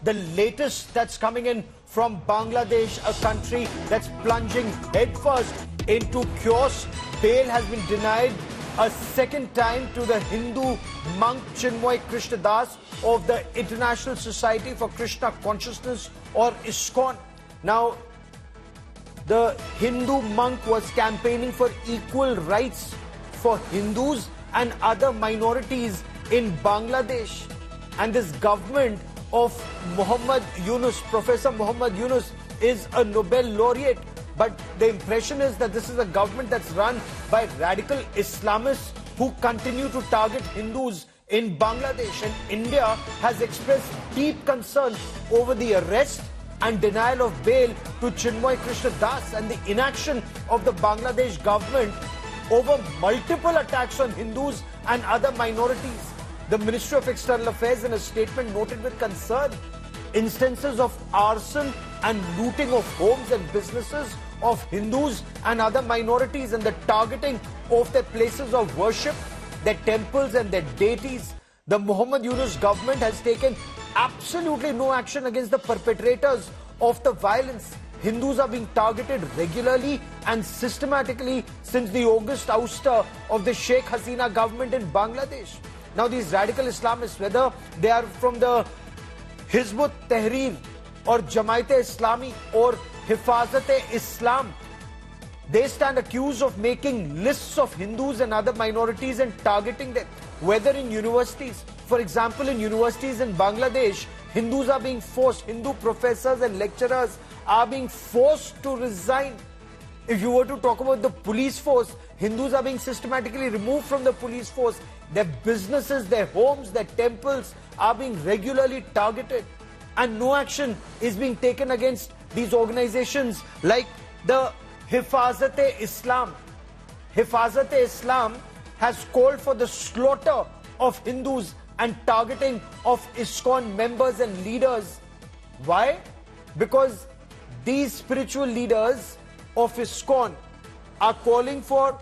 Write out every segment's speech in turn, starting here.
the latest that's coming in from Bangladesh, a country that's plunging headfirst into chaos. Bail has been denied a second time to the Hindu monk Chinmoy Krishnadas of the International Society for Krishna Consciousness, or ISKCON. Now, the Hindu monk was campaigning for equal rights for Hindus and other minorities in Bangladesh. And this government of Muhammad Yunus, Professor Muhammad Yunus, is a Nobel laureate. But the impression is that this is a government that's run by radical Islamists who continue to target Hindus in Bangladesh. And India has expressed deep concern over the arrest and denial of bail to Chinmoy Krishnadas and the inaction of the Bangladesh government over multiple attacks on Hindus and other minorities. The Ministry of External Affairs, in a statement, noted with concern instances of arson and looting of homes and businesses of Hindus and other minorities, and the targeting of their places of worship, their temples and their deities. The Muhammad Yunus government has taken absolutely no action against the perpetrators of the violence. Hindus are being targeted regularly and systematically since the August ouster of the Sheikh Hasina government in Bangladesh. Now, these radical Islamists, whether they are from the Hizb ut-Tahrir or Jamaat-e-Islami or Hifazat-e-Islam, they stand accused of making lists of Hindus and other minorities and targeting them, whether in universities. For example, in universities in Bangladesh, Hindus are being forced, Hindu professors and lecturers are being forced to resign. If you were to talk about the police force, Hindus are being systematically removed from the police force. Their businesses, their homes, their temples are being regularly targeted. And no action is being taken against these organizations like the Hifazat-e-Islam. Hifazat-e-Islam has called for the slaughter of Hindus and targeting of ISKCON members and leaders. Why? Because these spiritual leaders of ISKCON are calling for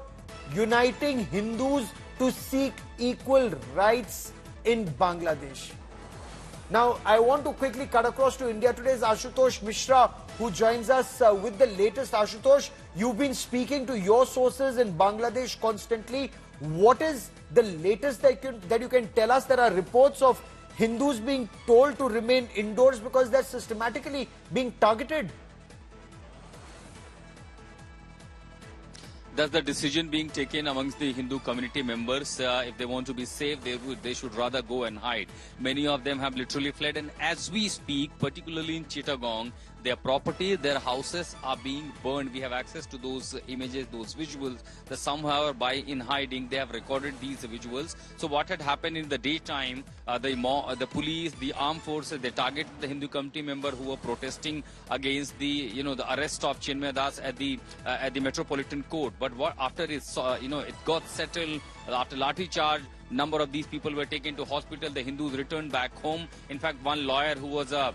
uniting Hindus to seek equal rights in Bangladesh. Now, I want to quickly cut across to India. Today's Ashutosh Mishra, who joins us with the latest. Ashutosh, you've been speaking to your sources in Bangladesh constantly. What is the latest that you can tell us? There are reports of Hindus being told to remain indoors because they're systematically being targeted. That's the decision being taken amongst the Hindu community members. If they want to be safe, they should rather go and hide. Many of them have literally fled, and as we speak, particularly in Chittagong, their property, their houses are being burned. We have access to those images, those visuals, that somehow in hiding, they have recorded these visuals. So what had happened in the daytime, the police, the armed forces, they targeted the Hindu community member who were protesting against the arrest of Chinmoy Das at the Metropolitan Court. But after it got settled, after lathi charge, number of these people were taken to hospital. The Hindus returned back home. In fact, one lawyer who was a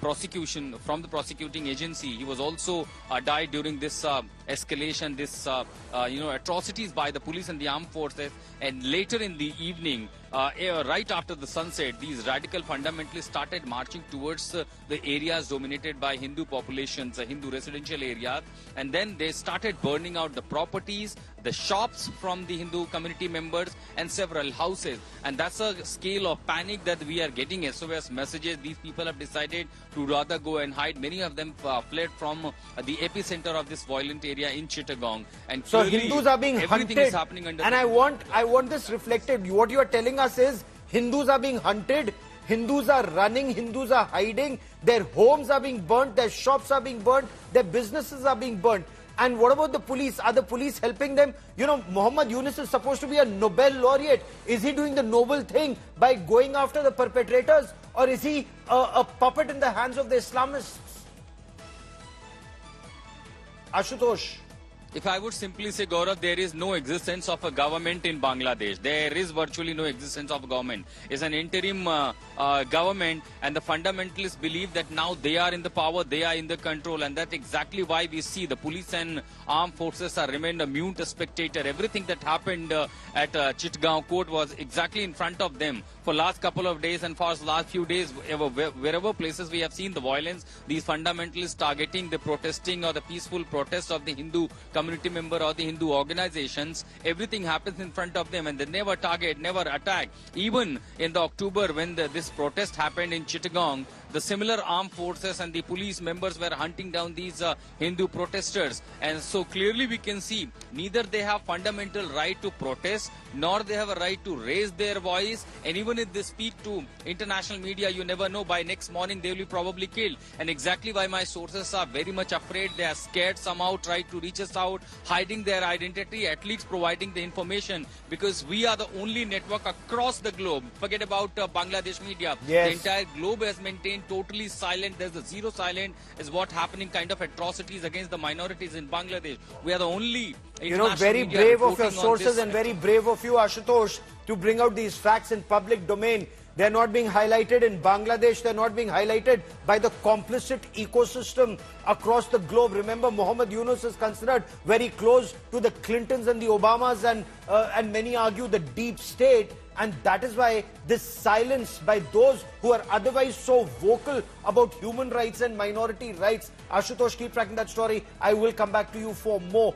prosecution from the prosecuting agency, he was also died during this escalation, this atrocities by the police and the armed forces. And later in the evening, right after the sunset, these radical fundamentalists started marching towards the areas dominated by Hindu populations, Hindu residential areas, and then they started burning out the properties, the shops from the Hindu community members, and several houses. And that's a scale of panic that we are getting. SOS messages, these people have decided to rather go and hide. Many of them fled from the epicenter of this violent area in Chittagong. And so Hindus are being hunted, is happening under and I want this reflected. What you are telling us is Hindus are being hunted, Hindus are running, Hindus are hiding, their homes are being burnt, their shops are being burnt, their businesses are being burnt. And what about the police? Are the police helping them? You know, Muhammad Yunus is supposed to be a Nobel laureate. Is he doing the noble thing by going after the perpetrators, or is he a puppet in the hands of the Islamists? Ashutosh. If I would simply say, Gaurav, there is no existence of a government in Bangladesh. There is virtually no existence of a government. It's an interim government, and the fundamentalists believe that now they are in the power, they are in the control, and that's exactly why we see the police and armed forces are remained a mute spectator. Everything that happened at Chittagong court was exactly in front of them for last couple of days, and for last few days, wherever places we have seen the violence, these fundamentalists targeting the protesting or the peaceful protest of the Hindu community member or the Hindu organizations, everything happens in front of them, and they never target, never attack. Even in the October when this protest happened in Chittagong, the similar armed forces and the police members were hunting down these Hindu protesters, and so clearly we can see neither they have fundamental right to protest nor they have a right to raise their voice, and even if they speak to international media, you never know, by next morning they will be probably killed. And exactly why my sources are very much afraid, they are scared, somehow try to reach us out, hiding their identity, at least providing the information, because we are the only network across the globe. Forget about Bangladesh media. Yes. The entire globe has maintained totally silent. There's a zero silent is what happening, kind of atrocities against the minorities in Bangladesh. We are the only very brave of your sources and very brave of you, Ashutosh, to bring out these facts in public domain. They're not being highlighted in Bangladesh. They're not being highlighted by the complicit ecosystem across the globe. Remember, Muhammad Yunus is considered very close to the Clintons and the Obamas, and many argue the deep state. And that is why this silence by those who are otherwise so vocal about human rights and minority rights. Ashutosh, keep tracking that story. I will come back to you for more.